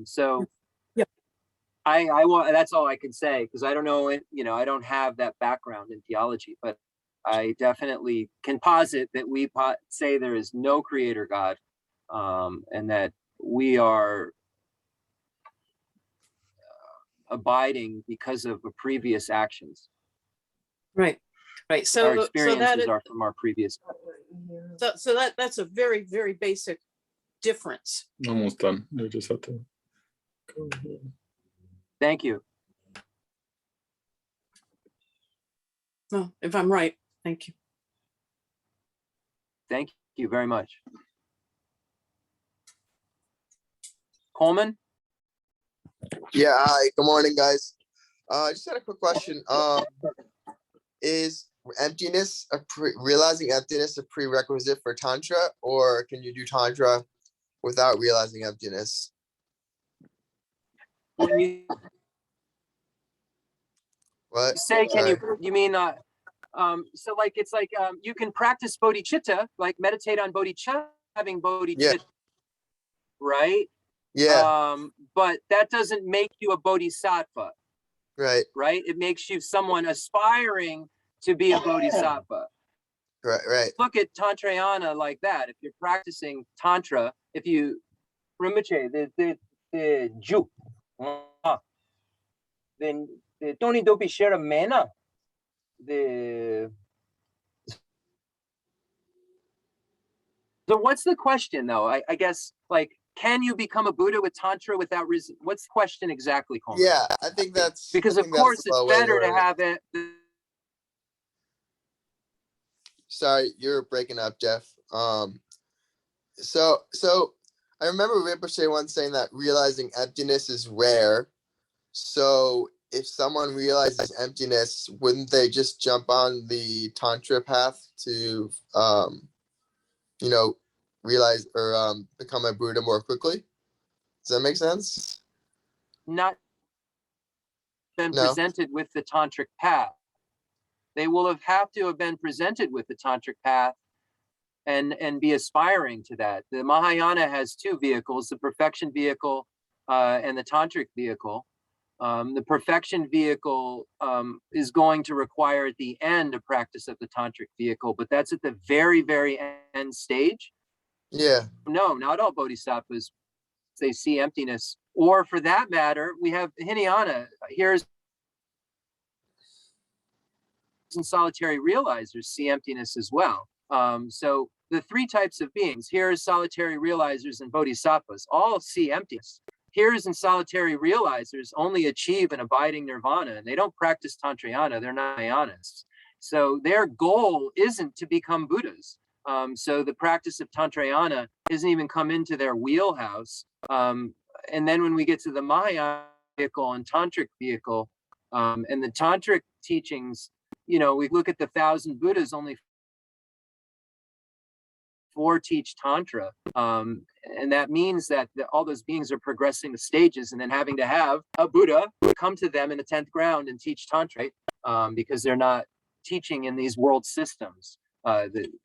So yep. I want, that's all I can say, because I don't know, I don't have that background in theology, but I definitely can posit that we say there is no creator God, and that we are abiding because of previous actions. Right. So our experiences so are from our previous. So that's a very, very basic difference. Almost done. You just have to go here. Thank you. Well, if I'm right, thank you. Thank you very much. Coleman? Yeah, hi, good morning, guys. I just had a quick question. Is emptiness, realizing emptiness, a prerequisite for Tantra, or can you do Tantra without realizing emptiness? When you What? say, Sorry. you mean, so like, it's like, you can practice bodhicitta, like meditate on bodhicitta, having bodhicitta, right? Yeah, But that doesn't make you a bodhisattva, right, right? It makes you someone aspiring to be a bodhisattva. right. Look at Tantrayana like that. If you're practicing Tantra, if you Rinpoche, the Ju, then the Tony Dopi Shera Mena, so what's the question though? I guess like, can you become a Buddha with Tantra without what's the question exactly, Coleman? Yeah, I think that's Because I of think that's course the it's way better to word it. have it. Sorry, you're breaking up, Jeff. So I remember Rinpoche once saying that realizing emptiness is rare. So if someone realizes emptiness, wouldn't they just jump on the Tantra path to you know, realize or become a Buddha more quickly? Does that make sense? Not been No. presented with the tantric path. They will have to have been presented with the tantric path and be aspiring to that. The Mahayana has two vehicles, the perfection vehicle and the tantric vehicle. The perfection vehicle is going to require at the end a practice of the tantric vehicle, but that's at the very, very end stage. Yeah. No, not all bodhisattvas, they see emptiness. Or for that matter, we have Hinayana. Here's and solitary realizers see emptiness as well. So the three types of beings, here's solitary realizers and bodhisattvas, all see emptiness. Here's and solitary realizers only achieve an abiding nirvana, and they don't practice Tantrayana, they're not Mahayanists. So their goal isn't to become Buddhas. So the practice of Tantrayana doesn't even come into their wheelhouse. And then when we get to the Mahayana vehicle and Tantric vehicle, and the Tantric teachings, you know, we look at the 1,000 Buddhas, only 4 teach Tantra. And that means that all those beings are progressing the stages and then having to have a Buddha come to them in the 10th ground and teach Tantra, because they're not teaching in these world systems.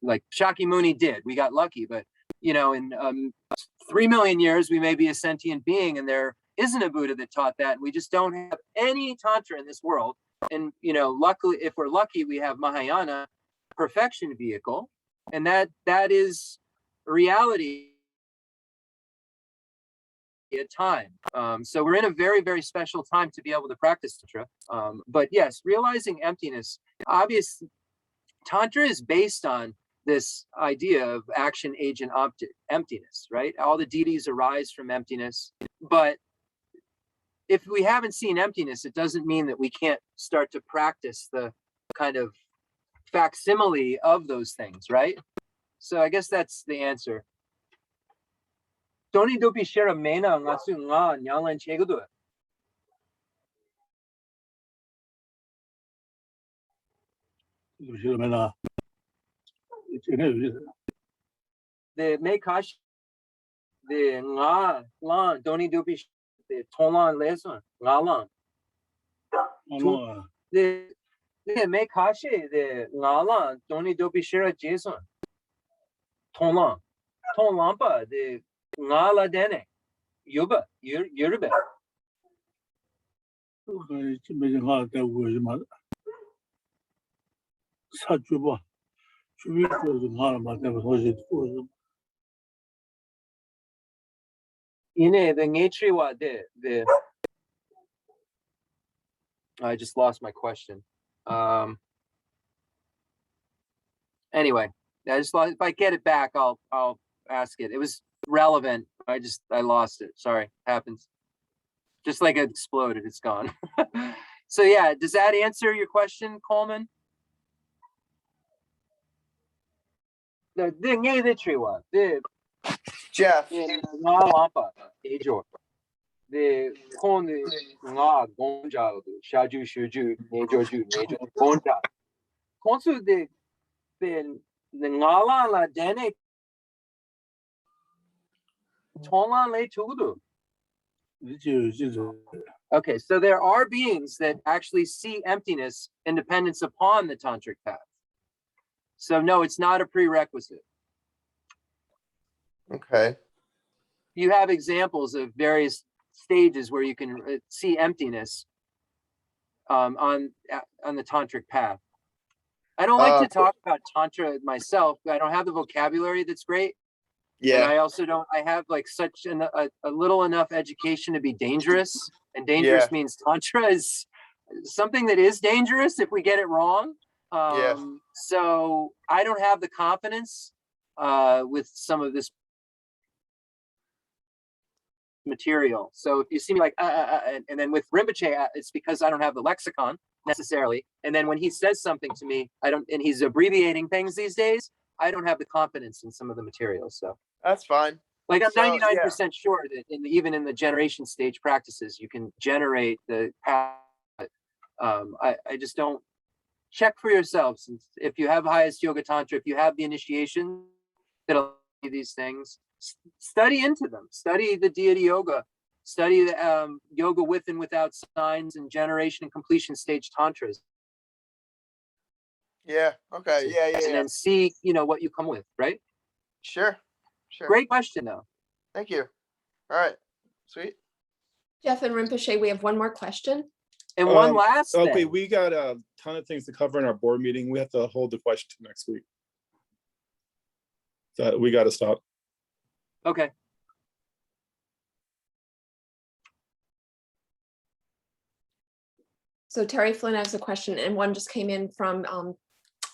Like Shakyamuni did, we got lucky, but you know, in 3 million years, we may be a sentient being and there isn't a Buddha that taught that. We just don't have any Tantra in this world. And, you know, luckily, if we're lucky, we have Mahayana perfection vehicle, and that is reality at time. So we're in a very, very special time to be able to practice Tantra. But yes, realizing emptiness, obviously, Tantra is based on this idea of action, agent, object, emptiness, right? All the deities arise from emptiness. But if we haven't seen emptiness, it doesn't mean that we can't start to practice the kind of facsimile of those things, right? So I guess that's the answer. Tony Dopi share mena ngasu nga nyanglan chegudu. The mekash the nga lan Tony Dopi the tonlan lesson nga lan. The mekash the nga lan Tony Dopi share jason. Tonlan tonlampa the nga la dene yuba yurbe. Ine the ngetri wa the I just lost my question. Anyway, I just lost, if I get it back, I'll ask it. It was relevant. I lost it. Sorry, happens. Just like it exploded, it's gone. So yeah, does that answer your question, Coleman? The Jeff. the con nga gonja shaju shuju nejoju nejo gonja konsu the ngala la dene tonlan le tugudu. Okay, so there are beings that actually see emptiness and dependence upon the tantric path. So no, it's not a prerequisite. Okay. you have examples of various stages where you can see emptiness on the tantric path. I don't like to talk about tantra myself, but I don't have the vocabulary that's great. And Yeah. I also don't, I have like such a little enough education to be dangerous, and dangerous Yeah. means tantra is something that is dangerous if we get it wrong. Yeah. So I don't have the confidence with some of this material. So if you see me like, and then with Rinpoche, it's because I don't have the lexicon necessarily. And then when he says something to me, and he's abbreviating things these days, I don't have the confidence in some of the materials. So That's fine. like I'm So, 99% sure that even in the generation stage practices, you can generate the path. I just don't. Check for yourselves. If you have highest yoga tantra, if you have the initiation that'll do these things, study into them. Study the deity yoga. Study the yoga with and without signs and generation and completion stage tantras. Yeah. Okay. Yeah. And then see, what you come with, right? Sure. Great question, though. Thank you. All right. Sweet. Jeff and Rinpoche, we have one more question. And one last thing. Okay, we got a ton of things to cover in our board meeting. We have to hold the question to next week. So we got to stop. Okay. So Terry Flynn has a question, and one just came in from, I'm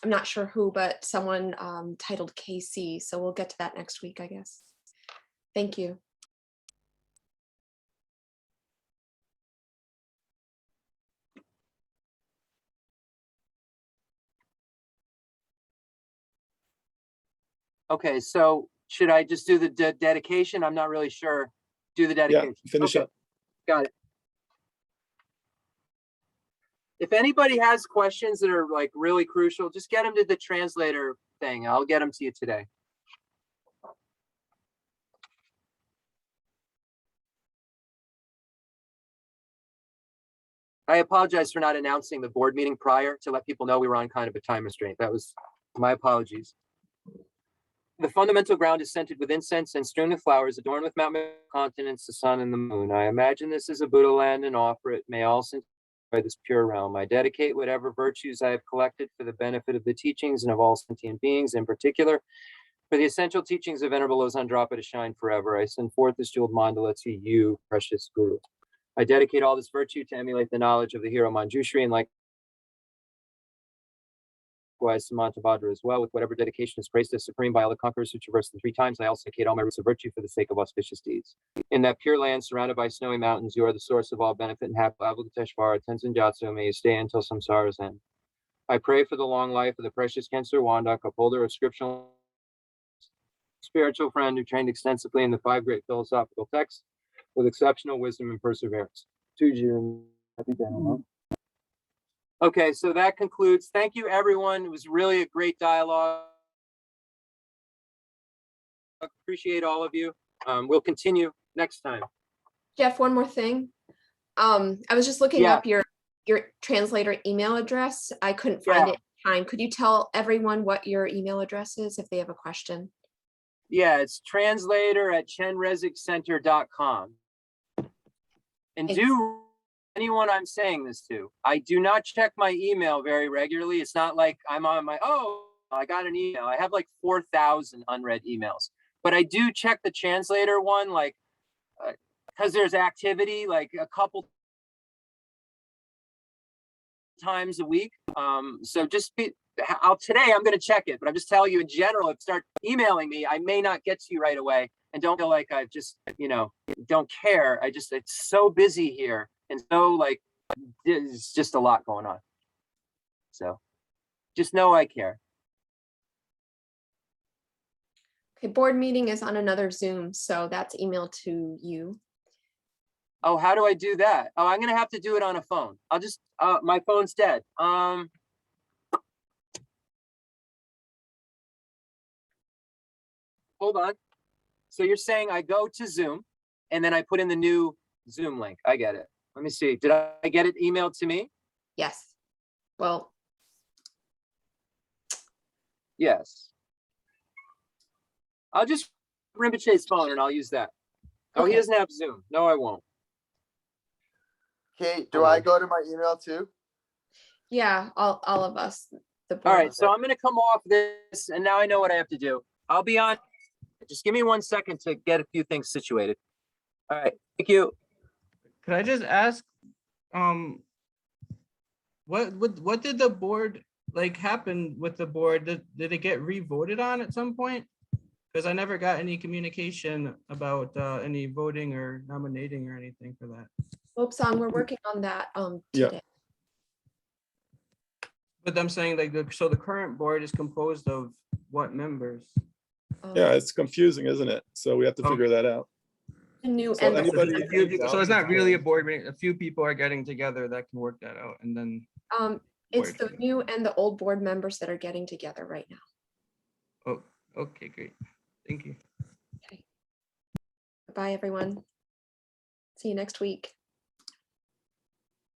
not sure who, but someone titled KC. So we'll get to that next week, I guess. Thank you. Okay, so should I just do the dedication? I'm not really sure. Do the dedication. Yeah, finish up. Got it. If anybody has questions that are like really crucial, just get them to the translator thing. I'll get them to you today. I apologize for not announcing the board meeting prior to let people know we were on kind of a time restraint. That was my apologies. The fundamental ground is scented with incense and strewn with flowers, adorned with mountain continents, the sun and the moon. I imagine this is a Buddha land and offer it. May all by this pure realm. I dedicate whatever virtues I have collected for the benefit of the teachings and of all sentient beings, in particular, for the essential teachings of Venerable Losang Drakpa to shine forever. I send forth this jeweled mandala to you, precious Guru. I dedicate all this virtue to emulate the knowledge of the hero Manjushri, and likewise to Mantabhadra as well, with whatever dedication is praised as supreme by all the conquerors who traverse them 3 times. I also dedicate all my roots of virtue for the sake of auspicious deeds. In that pure land surrounded by snowy mountains, you are the source of all benefit and happy. Avalokiteshvara Tenzin Jatsu, may you stay until samsara's end. I pray for the long life of the precious Khensur Rinpoche, upholder of scriptural spiritual friend who trained extensively in the 5 great philosophical texts with exceptional wisdom and perseverance. Okay, so that concludes. Thank you, everyone. It was really a great dialogue. Appreciate all of you. We'll continue next time. Jeff, one more thing. I was just looking up your translator email address. I couldn't find it in time. Could you tell everyone what your email address is if they have a question? Yeah, it's translator@chenrezigcenter.com. And do anyone I'm saying this to, I do not check my email very regularly. It's not like I'm on my, I got an email. I have like 4,000 unread emails, but I do check the translator one, like, because there's activity like a couple times a week. So just today I'm going to check it, but I'm just telling you in general, if you start emailing me, I may not get to you right away, and don't feel like I've just, don't care. It's so busy here. And so like, there's just a lot going on. So just know I care. Okay, board meeting is on another Zoom, so that's emailed to you. Oh, how do I do that? Oh, I'm going to have to do it on a phone. I'll just, my phone's dead. Hold on. So you're saying I go to Zoom and then I put in the new Zoom link. I get it. Let me see. Did I get it emailed to me? Yes. Well. Yes. I'll just Rinpoche's phone and I'll use that. Oh, he Okay. doesn't have Zoom. No, I won't. Kate, do I go to my email too? Yeah, all of us. The All board. right, so I'm gonna come off this, and now I know what I have to do. I'll be on. Just give me 1 second to get a few things situated. All right, thank you. Could I just ask, what did the board, like, happen with the board? Did it get re-voted on at some point? Because I never got any communication about any voting or nominating or anything for that. Lobsang, we're working on that Yeah. today. But I'm saying, like, so the current board is composed of what members? Yeah, it's confusing, isn't it? So we have to Oh. figure that out. The new So and the old anybody- members. A few people- So it's not really a board meeting. A few people are getting together that can work that out, and then. It's board the together. new and the old board members that are getting together right now. Oh, okay, great. Thank you. Bye, everyone. See you next week.